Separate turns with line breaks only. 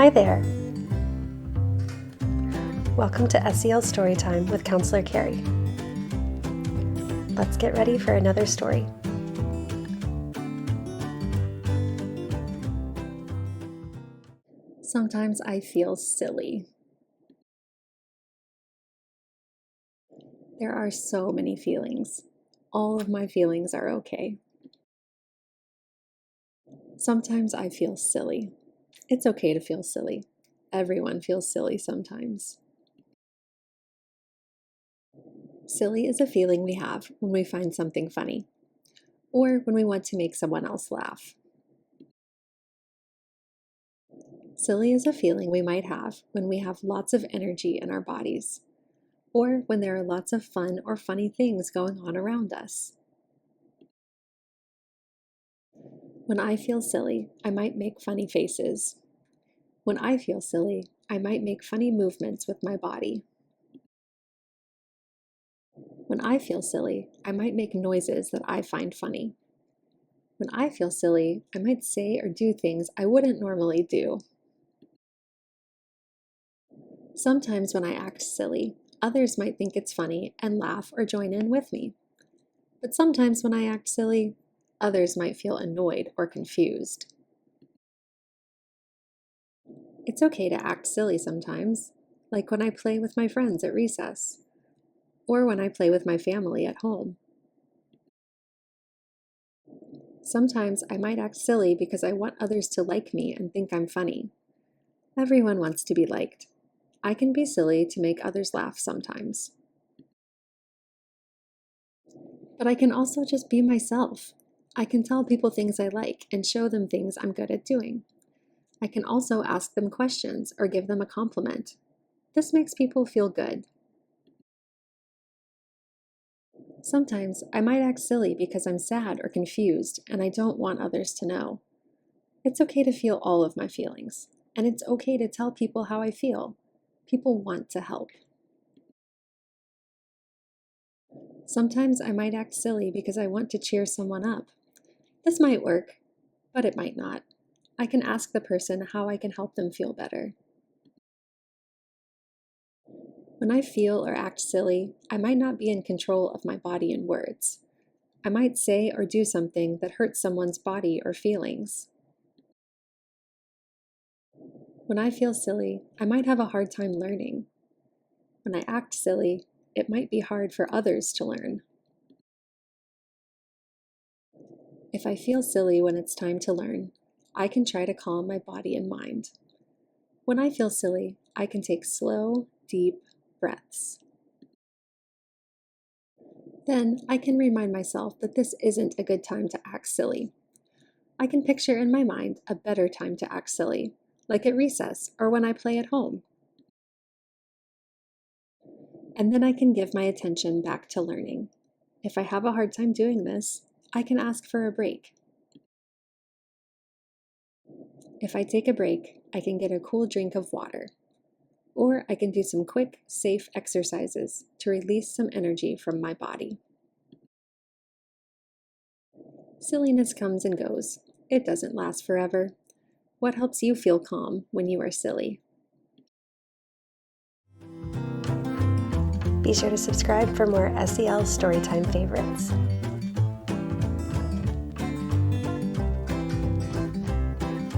Hi there! Welcome to SEL Storytime with Counselor Keri. Let's get ready for another story. Sometimes I feel silly. There are so many feelings. All of my feelings are okay. Sometimes I feel silly. It's okay to feel silly. Everyone feels silly sometimes. Silly is a feeling we have when we find something funny, or when we want to make someone else laugh. Silly is a feeling we might have when we have lots of energy in our bodies, or when there are lots of fun or funny things going on around us. When I feel silly, I might make funny faces. When I feel silly, I might make funny movements with my body. When I feel silly, I might make noises that I find funny. When I feel silly, I might say or do things I wouldn't normally do. Sometimes when I act silly, others might think it's funny and laugh or join in with me. But sometimes when I act silly, others might feel annoyed or confused. It's okay to act silly sometimes, like when I play with my friends at recess, or when I play with my family at home. Sometimes I might act silly because I want others to like me and think I'm funny. Everyone wants to be liked. I can be silly to make others laugh sometimes. But I can also just be myself. I can tell people things I like and show them things I'm good at doing. I can also ask them questions or give them a compliment. This makes people feel good. Sometimes I might act silly because I'm sad or confused and I don't want others to know. It's okay to feel all of my feelings, and it's okay to tell people how I feel. People want to help. Sometimes I might act silly because I want to cheer someone up. This might work, but it might not. I can ask the person how I can help them feel better. When I feel or act silly, I might not be in control of my body and words. I might say or do something that hurts someone's body or feelings. When I feel silly, I might have a hard time learning. When I act silly, it might be hard for others to learn. If I feel silly when it's time to learn, I can try to calm my body and mind. When I feel silly, I can take slow, deep breaths. Then I can remind myself that this isn't a good time to act silly. I can picture in my mind a better time to act silly, like at recess or when I play at home. And then I can give my attention back to learning. If I have a hard time doing this, I can ask for a break. If I take a break, I can get a cool drink of water. Or I can do some quick, safe exercises to release some energy from my body. Silliness comes and goes. It doesn't last forever. What helps you feel calm when you are silly? Be sure to subscribe for more SEL Storytime favorites.